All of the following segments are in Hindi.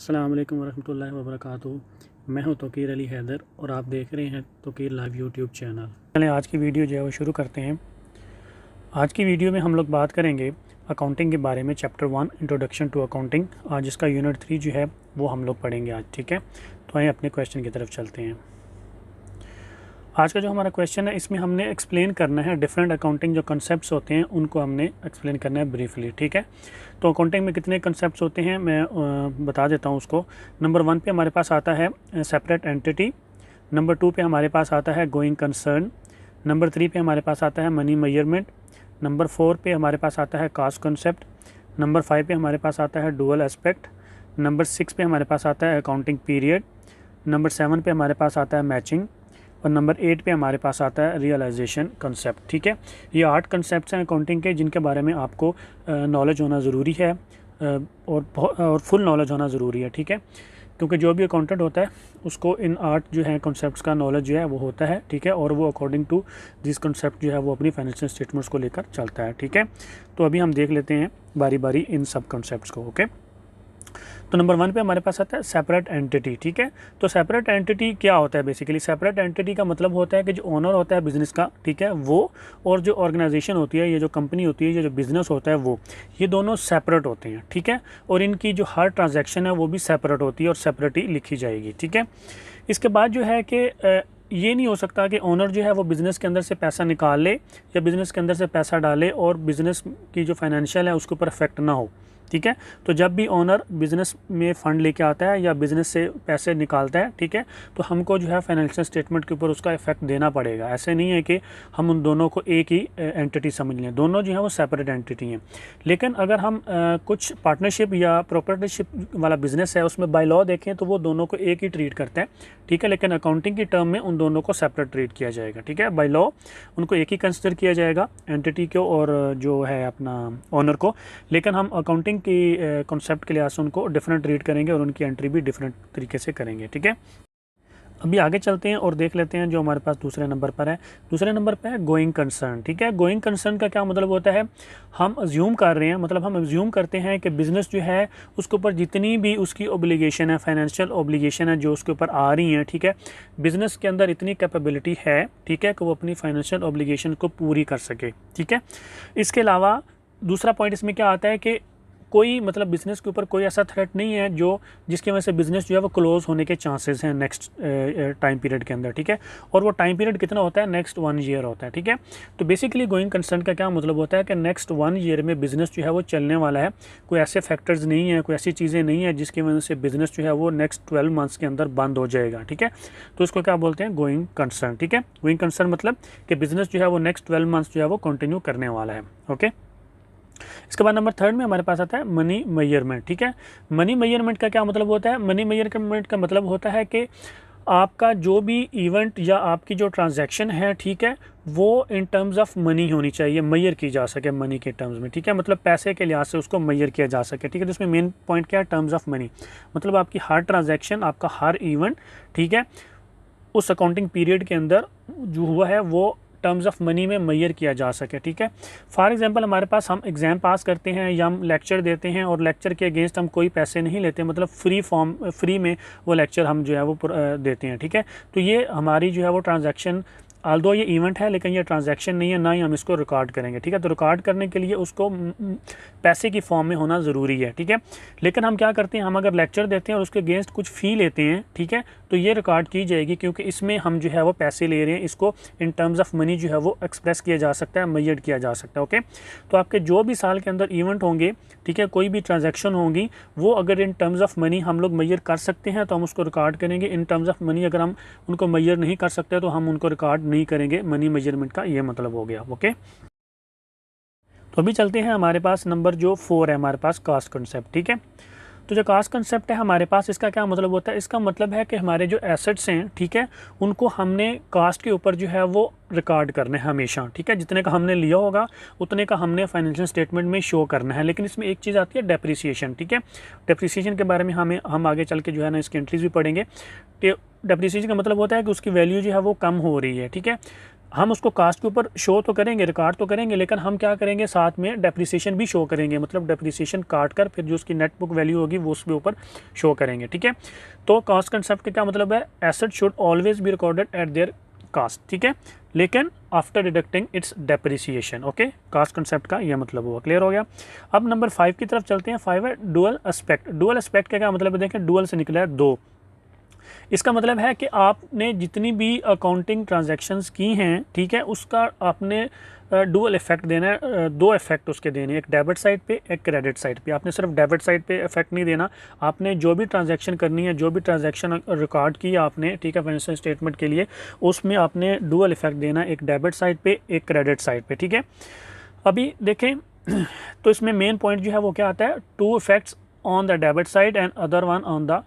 अस्सलाम वालेकुम वरहमतुल्लाहि वबरकातुहू। मैं हूं तौकीर अली हैदर और आप देख रहे हैं तौकीर लाइव यूट्यूब चैनल। चलें आज की वीडियो जो है वो शुरू करते हैं। आज की वीडियो में हम लोग बात करेंगे अकाउंटिंग के बारे में। चैप्टर 1 इंट्रोडक्शन टू अकाउंटिंग, आज इसका यूनिट 3 जो है वो हम लोग पढ़ेंगे आज। ठीक है, तो आइए अपने क्वेश्चन की तरफ चलते हैं। आज का जो हमारा क्वेश्चन है इसमें हमने एक्सप्लेन करना है डिफरेंट अकाउंटिंग जो कंसेप्ट्स होते हैं उनको हमने एक्सप्लेन करना है ब्रीफली। ठीक है, तो अकाउंटिंग में कितने कंसेप्ट्स होते हैं मैं बता देता हूँ उसको। नंबर 1 पे हमारे पास आता है सेपरेट एंटिटी। नंबर 2 पे हमारे पास आता है गोइंग कंसर्न। नंबर 3 पे हमारे पास आता है मनी मेजरमेंट। नंबर 4 पे हमारे पास आता है कास्ट कंसेप्ट। नंबर 5 पे हमारे पास आता है डुअल एस्पेक्ट। नंबर 6 पे हमारे पास आता है अकाउंटिंग पीरियड। नंबर 7 पे हमारे पास आता है मैचिंग और नंबर 8 पे हमारे पास आता है रियलाइजेशन कंसेप्ट। ठीक है, ये 8 कंसेप्ट हैं अकाउंटिंग के जिनके बारे में आपको नॉलेज होना ज़रूरी है और फुल नॉलेज होना ज़रूरी है। ठीक है, क्योंकि जो भी अकाउंटेंट होता है उसको इन 8 जो है कंसेप्ट्स का नॉलेज जो है वो होता है। ठीक है, और वो अकॉर्डिंग टू दिस कंसेप्ट जो है वो अपनी फाइनेंशियल स्टेटमेंट्स को लेकर चलता है। ठीक है, तो अभी हम देख लेते हैं बारी बारी इन सब कंसेप्ट्स को। ओके, तो नंबर 1 पे हमारे पास आता है सेपरेट एंटिटी। ठीक है, तो सेपरेट एंटिटी क्या होता है? बेसिकली सेपरेट एंटिटी का मतलब होता है कि जो ओनर होता है बिज़नेस का, ठीक है, वो और जो ऑर्गेनाइजेशन होती है, ये जो कंपनी होती है, ये जो बिज़नेस होता है वो, ये दोनों सेपरेट होते हैं। ठीक है, और इनकी जो हर ट्रांजैक्शन है वो भी सेपरेट होती है और सेपरेट ही लिखी जाएगी। ठीक है, इसके बाद जो है कि ये नहीं हो सकता कि ओनर जो है वो बिज़नेस के अंदर से पैसा निकाल ले या बिज़नेस के अंदर से पैसा डाले और बिज़नेस की जो फाइनेंशियल है उसके ऊपर इफेक्ट ना हो। ठीक है, तो जब भी ओनर बिज़नेस में फ़ंड लेके आता है या बिज़नेस से पैसे निकालता है, ठीक है, तो हमको जो है फाइनेंशियल स्टेटमेंट के ऊपर उसका इफेक्ट देना पड़ेगा। ऐसे नहीं है कि हम उन दोनों को एक ही एंटिटी समझ लें, दोनों जो है वो सेपरेट एंटिटी हैं। लेकिन अगर हम कुछ पार्टनरशिप या प्रॉपर्टरशिप वाला बिज़नेस है उसमें बाय लॉ देखें तो वो दोनों को एक ही ट्रीट करते हैं। ठीक है, लेकिन अकाउंटिंग की टर्म में उन दोनों को सेपरेट ट्रीट किया जाएगा। ठीक है, बाय लॉ उनको एक ही कंसिडर किया जाएगा, एंटिटी को और जो है अपना ओनर को, लेकिन हम अकाउंटिंग की कॉन्सेप्ट के लिहाज से उनको डिफरेंट ट्रीट करेंगे और उनकी एंट्री भी डिफरेंट तरीके से करेंगे। ठीक है, अभी आगे चलते हैं और देख लेते हैं जो हमारे पास दूसरे नंबर पर है। दूसरे नंबर पर है गोइंग कंसर्न। ठीक है, गोइंग कंसर्न का क्या मतलब होता है? हम अज्यूम कर रहे हैं, मतलब हम अज्यूम करते हैं कि बिज़नेस जो है उसके ऊपर जितनी भी उसकी ओब्लिगेशन है, फाइनेंशियल ओब्लिगेशन है जो उसके ऊपर आ रही हैं, ठीक है, बिज़नेस के अंदर इतनी कैपेबिलिटी है, ठीक है, कि वो अपनी फाइनेंशियल ओब्लिगेशन को पूरी कर सके। ठीक है, इसके अलावा दूसरा पॉइंट इसमें क्या आता है कि कोई मतलब बिज़नेस के ऊपर कोई ऐसा थ्रेट नहीं है जो जिसकी वजह से बिज़नेस जो है वो क्लोज़ होने के चांसेस हैं नेक्स्ट टाइम पीरियड के अंदर। ठीक है, और वो टाइम पीरियड कितना होता है? नेक्स्ट 1 ईयर होता है। ठीक है, तो बेसिकली गोइंग कंसर्न का क्या मतलब होता है कि नेक्स्ट 1 ईयर में बिज़नेस जो है वो चलने वाला है। कोई ऐसे फैक्टर्स नहीं है, कोई ऐसी चीज़ें नहीं है जिसकी वजह से बिज़नेस जो है वो नेक्स्ट 12 मंथ्स के अंदर बंद हो जाएगा। ठीक है, तो इसको क्या बोलते हैं? Going concern. ठीक है, गोइंग कंसर्न मतलब कि बिज़नेस जो है वो नेक्स्ट 12 मंथ्स जो है वो कंटिन्यू करने वाला है। ओके, इसके बाद नंबर 3 में हमारे पास आता है मनी मेजरमेंट। ठीक है, मनी मेजरमेंट का क्या मतलब होता है? मनी मेजरमेंट का मतलब होता है कि आपका जो भी इवेंट या आपकी जो ट्रांजैक्शन है, ठीक है, वो इन टर्म्स ऑफ मनी होनी चाहिए, मेजर की जा सके मनी के टर्म्स में। ठीक है, मतलब पैसे के लिहाज से उसको मेजर किया जा सके। ठीक है, तो इसमें मेन पॉइंट क्या है? टर्म्स ऑफ मनी, मतलब आपकी हर ट्रांजैक्शन, आपका हर इवेंट, ठीक है, उस अकाउंटिंग पीरियड के अंदर जो हुआ है वो टर्म्स ऑफ मनी में मेजर किया जा सके। ठीक है, फॉर एग्जांपल हमारे पास हम एग्ज़ाम पास करते हैं या हम लेक्चर देते हैं और लेक्चर के अगेंस्ट हम कोई पैसे नहीं लेते, मतलब फ्री में वो लेक्चर हम जो है वो देते हैं। ठीक है, तो ये हमारी जो है वो ट्रांजैक्शन, आल्दो ये इवेंट है लेकिन ये ट्रांजैक्शन नहीं है, ना ही हम इसको रिकॉर्ड करेंगे। ठीक है, तो रिकॉर्ड करने के लिए उसको पैसे की फॉर्म में होना ज़रूरी है। ठीक है, लेकिन हम क्या करते हैं, हम अगर लेक्चर देते हैं और उसके अगेंस्ट कुछ फ़ी लेते हैं, ठीक है, तो ये रिकॉर्ड की जाएगी क्योंकि इसमें हम जो है वो पैसे ले रहे हैं, इसको इन टर्म्स ऑफ मनी जो है वो एक्सप्रेस किया जा सकता है, मेजर किया जा सकता है। ओके, तो आपके जो भी साल के अंदर इवेंट होंगे, ठीक है, कोई भी ट्रांजैक्शन होंगी, वो अगर इन टर्म्स ऑफ मनी हम लोग मेजर कर सकते हैं तो हम उसको रिकॉर्ड करेंगे। इन टर्म्स ऑफ मनी अगर हम उनको मेजर नहीं कर सकते तो हम उनको रिकॉर्ड नहीं करेंगे। मनी मेजरमेंट का ये मतलब हो गया। ओके, तो अभी चलते हैं हमारे पास नंबर जो 4 है हमारे पास कास्ट कंसेप्ट। ठीक है, तो जो कास्ट कंसेप्ट है हमारे पास, इसका क्या मतलब होता है? इसका मतलब है कि हमारे जो एसेट्स हैं, ठीक है, उनको हमने कास्ट के ऊपर जो है वो रिकॉर्ड करना है हमेशा। ठीक है, जितने का हमने लिया होगा उतने का हमने फाइनेंशियल स्टेटमेंट में शो करना है। लेकिन इसमें एक चीज़ आती है डेप्रिसिएशन। ठीक है, डेप्रिसिएशन के बारे में हम आगे चल के जो है ना इसकी एंट्रीज भी पढ़ेंगे। डेप्रिसिएशन का मतलब होता है कि उसकी वैल्यू जो है वो कम हो रही है। ठीक है, हम उसको कास्ट के ऊपर शो तो करेंगे, रिकॉर्ड तो करेंगे, लेकिन हम क्या करेंगे साथ में डेप्रिसिएशन भी शो करेंगे, मतलब डेप्रिसिएशन काट कर फिर जो उसकी नेट बुक वैल्यू होगी वो उसके ऊपर शो करेंगे, ठीक है। तो कास्ट कंसेप्ट का क्या मतलब है, asset should always be recorded at their cost, ठीक है, लेकिन after deducting its depreciation. Okay, cost concept का यह मतलब हुआ, क्लियर हो गया। अब नंबर 5 की तरफ चलते हैं। 5 है डुअल एस्पेक्ट। डुअल एस्पेक्ट का क्या मतलब है, देखें डुअल से निकला है दो। इसका मतलब है कि आपने जितनी भी अकाउंटिंग ट्रांजैक्शंस की हैं, ठीक है, उसका आपने डुअल इफेक्ट देना है, दो इफेक्ट उसके देने, एक डेबिट साइड पे एक क्रेडिट साइड पे। आपने सिर्फ डेबिट साइड पे इफेक्ट नहीं देना, आपने जो भी ट्रांजैक्शन करनी है, जो भी ट्रांजैक्शन रिकॉर्ड की आपने, ठीक है, फाइनेंशियल स्टेटमेंट के लिए, उसमें आपने डुअल इफेक्ट देना, एक डेबिट साइड पे एक क्रेडिट साइड पे, ठीक है। अभी देखें तो इसमें मेन पॉइंट जो है वो क्या आता है, two effects on the debit side and other one on the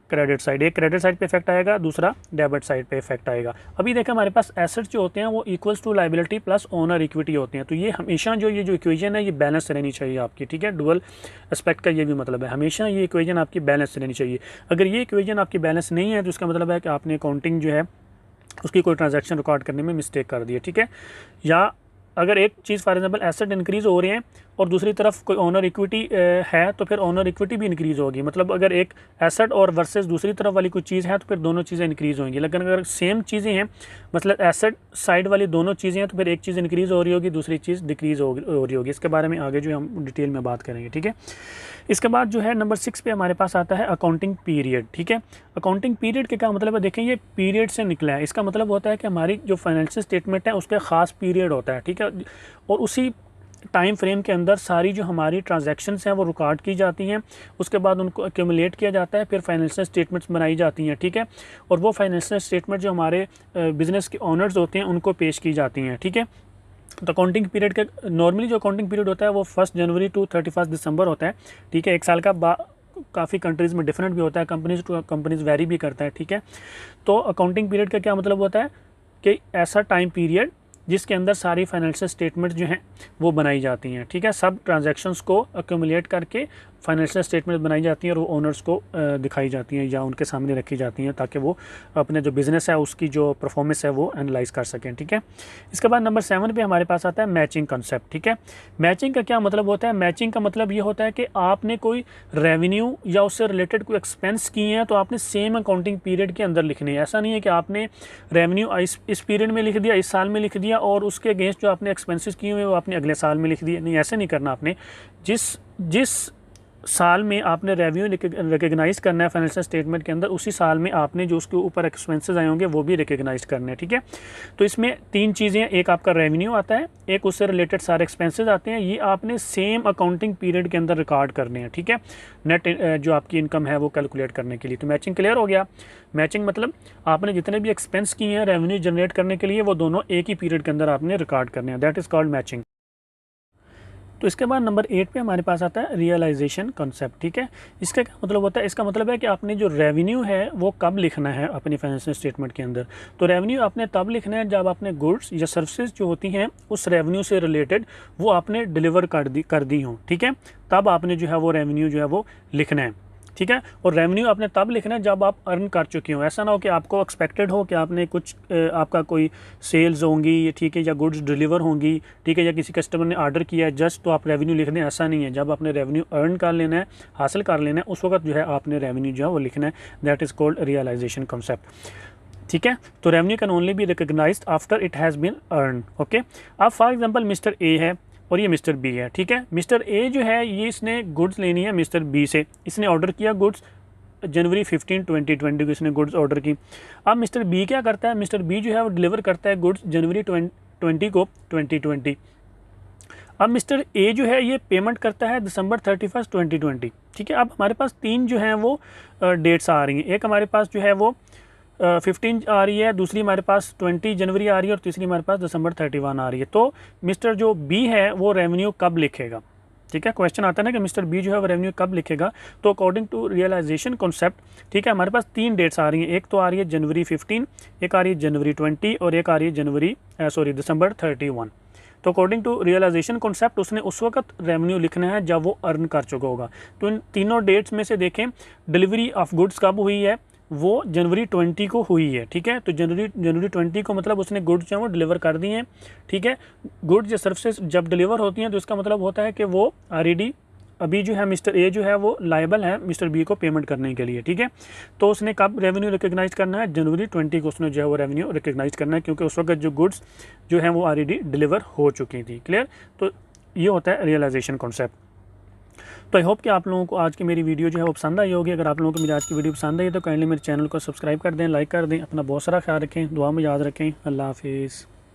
credit side. एक क्रेडिट साइड पे इफेक्ट आएगा, दूसरा डेबिट साइड पे इफेक्ट आएगा। अभी देखें हमारे पास एसेट्स जो होते हैं वो equals to liability plus owner equity होते हैं, तो ये हमेशा जो ये जो इक्वेशन है ये बैलेंस रहनी चाहिए आपकी, ठीक है। डुअल एस्पेक्ट का ये भी मतलब है, हमेशा ये इक्वेशन आपकी बैलेंस रहनी चाहिए। अगर ये इक्वेशन आपकी बैलेंस नहीं है तो इसका मतलब है कि आपने अकाउंटिंग जो है उसकी कोई ट्रांजैक्शन रिकॉर्ड करने में मिस्टेक कर दी है, ठीक है। या अगर एक चीज़ फॉर एग्जांपल एसेट इंक्रीज़ हो रहे हैं और दूसरी तरफ कोई ओनर इक्विटी है तो फिर ओनर इक्विटी भी इंक्रीज़ होगी, मतलब अगर एक एसेट और वर्सेस दूसरी तरफ वाली कोई चीज़ है तो फिर दोनों चीज़ें इंक्रीज़ होंगी। लेकिन अगर सेम चीज़ें हैं, मतलब एसेट साइड वाली दोनों चीज़ें हैं, तो फिर एक चीज़ इंक्रीज़ हो रही होगी, दूसरी चीज़ डिक्रीज़ हो रही होगी। इसके बारे में आगे जो हम डिटेल में बात करेंगे, ठीक है। इसके बाद जो है नंबर 6 पे हमारे पास आता है अकाउंटिंग पीरियड, ठीक है। अकाउंटिंग पीरियड के क्या मतलब है, देखें ये पीरियड से निकला है। इसका मतलब होता है कि हमारी जो फाइनेंशियल स्टेटमेंट है उसका ख़ास पीरियड होता है, ठीक है, और उसी टाइम फ्रेम के अंदर सारी जो हमारी ट्रांजैक्शंस हैं वो रिकॉर्ड की जाती हैं, उसके बाद उनको एक्यूमुलेट किया जाता है, फिर फाइनेंशियल स्टेटमेंट्स बनाई जाती हैं, ठीक है। और वो फाइनेंशियल स्टेटमेंट जो हमारे बिज़नेस के ओनर्स होते हैं उनको पेश की जाती हैं, ठीक है। तो अकाउंटिंग पीरियड का नॉर्मली जो अकाउंटिंग पीरियड होता है वो 1 जनवरी टू 31 दिसंबर होता है, ठीक है। एक साल का काफ़ी कंट्रीज़ में डिफरेंट भी होता है, कंपनीज़ टू कंपनीज़ वेरी भी करता है, ठीक है। तो अकाउंटिंग पीरियड का क्या मतलब होता है कि ऐसा टाइम पीरियड जिसके अंदर सारी फाइनेंशियल स्टेटमेंट जो हैं वो बनाई जाती हैं, ठीक है। सब ट्रांजैक्शंस को एक्यूमुलेट करके फाइनेंशियल स्टेटमेंट बनाई जाती हैं और वो ओनर्स को दिखाई जाती हैं या उनके सामने रखी जाती हैं ताकि वो अपने जो बिज़नेस है उसकी जो परफॉर्मेंस है वो एनालाइज कर सकें, ठीक है। इसके बाद नंबर 7 पे हमारे पास आता है मैचिंग कंसेप्ट, ठीक है। मैचिंग का क्या मतलब होता है, मैचिंग का मतलब ये होता है कि आपने कोई रेवेन्यू या उससे रिलेटेड कोई एक्सपेंस किए हैं तो आपने सेम अकाउंटिंग पीरियड के अंदर लिखने हैं। ऐसा नहीं है कि आपने रेवेन्यू इस पीरियड में लिख दिया, इस साल में लिख दिया और उसके अगेंस्ट जो आपने एक्सपेंसेस किए हुए वो आपने अगले साल में लिख दिए, नहीं, ऐसे नहीं करना आपने। जिस साल में आपने रेवेन्यू रिकग्नाइज करना है फाइनेंशियल स्टेटमेंट के अंदर, उसी साल में आपने जो उसके ऊपर एक्सपेंसेस आए होंगे वो भी रिकग्नाइज करने हैं, ठीक है। तो इसमें 3 चीज़ें, एक आपका रेवेन्यू आता है, एक उससे रिलेटेड सारे एक्सपेंसेस आते हैं, ये आपने सेम अकाउंटिंग पीरियड के अंदर रिकॉर्ड करने हैं, ठीक है। नेट जो आपकी इनकम है वो कैलकुलेट करने के लिए। तो मैचिंग क्लियर हो गया। मैचिंग मतलब आपने जितने भी एक्सपेंस किए हैं रेवेन्यू जनरेट करने के लिए वो दोनों एक ही पीरियड के अंदर आपने रिकॉर्ड करने हैं, दैट इज़ कॉल्ड मैचिंग। तो इसके बाद नंबर 8 पे हमारे पास आता है रियलाइजेशन कॉन्सेप्ट, ठीक है। इसका क्या मतलब होता है, इसका मतलब है कि आपने जो रेवेन्यू है वो कब लिखना है अपनी फाइनेंशियल स्टेटमेंट के अंदर। तो रेवेन्यू आपने तब लिखना है जब आपने गुड्स या सर्विसेज जो होती हैं उस रेवेन्यू से रिलेटेड वो आपने डिलीवर कर दी हों, ठीक है, तब आपने जो है वो रेवेन्यू जो है वो लिखना है, ठीक है। और रेवेन्यू आपने तब लिखना है जब आप अर्न कर चुके हो। ऐसा ना हो कि आपको एक्सपेक्टेड हो कि आपने कुछ आपका कोई सेल्स होंगी, ठीक है, या गुड्स डिलीवर होंगी, ठीक है, या किसी कस्टमर ने ऑर्डर किया है जस्ट तो आप रेवेन्यू लिख दें, ऐसा नहीं है। जब आपने रेवेन्यू अर्न कर लेना है, हासिल कर लेना है, उस वक्त जो है आपने रेवेन्यू जो है वो लिखना है, that is called realization concept, ठीक है। तो revenue can only be recognized after it has been earn, okay. अब फॉर एग्जांपल मिस्टर ए है और ये मिस्टर बी है, ठीक है। मिस्टर ए जो है ये इसने गुड्स लेनी है मिस्टर बी से, इसने ऑर्डर किया गुड्स जनवरी 15, 2020 को इसने गुड्स ऑर्डर की। अब मिस्टर बी क्या करता है, मिस्टर बी जो है वो डिलीवर करता है गुड्स जनवरी 20 को 2020। अब मिस्टर ए जो है ये पेमेंट करता है दिसंबर 31, 2020, ठीक है। अब हमारे पास 3 जो हैं वो डेट्स आ रही हैं, एक हमारे पास जो है वो 15 आ रही है, दूसरी हमारे पास 20 जनवरी आ रही है और तीसरी हमारे पास दिसंबर 31 आ रही है। तो मिस्टर जो बी है वो रेवेन्यू कब लिखेगा, ठीक है। क्वेश्चन आता है ना कि मिस्टर बी जो है वो रेवेन्यू कब लिखेगा। तो अकॉर्डिंग टू रियलाइजेशन कॉन्सेप्ट, ठीक है, हमारे पास 3 डेट्स आ रही हैं, एक तो आ रही है जनवरी 15, एक आ रही है जनवरी 20 और एक आ रही है दिसंबर 31। तो अकॉर्डिंग टू रियलाइजेशन कॉन्सेप्ट उसने उस वक्त रेवेन्यू लिखना है जब वो अर्न कर चुका होगा। तो इन तीनों डेट्स में से देखें डिलीवरी ऑफ गुड्स कब हुई है, वो जनवरी 20 को हुई है, ठीक है। तो जनवरी 20 को मतलब उसने गुड्स जो है वो डिलीवर कर दिए हैं, ठीक है। गुड्स या सर्विसेज जब डिलीवर होती हैं तो इसका मतलब होता है कि वो ऑलरेडी अभी जो है मिस्टर ए जो है वो लायबल है मिस्टर बी को पेमेंट करने के लिए, ठीक है। तो उसने कब रेवेन्यू रिकग्नाइज करना है, जनवरी 20 को उसने जो है वो रेवेन्यू रिकग्नाइज करना है, क्योंकि उस वक्त जो गुड्स जो है वो ऑलरेडी डिलीवर हो चुकी थी। क्लियर। तो ये होता है रियलाइजेशन कॉन्सेप्ट। तो आई होप कि आप लोगों को आज की मेरी वीडियो जो है वो पसंद आई होगी। अगर आप लोगों को मेरी आज की वीडियो पसंद आई तो काइंडली मेरे चैनल को सब्सक्राइब कर दें, लाइक कर दें, अपना बहुत सारा ख्याल रखें, दुआ में याद रखें। अल्लाह हाफिज़।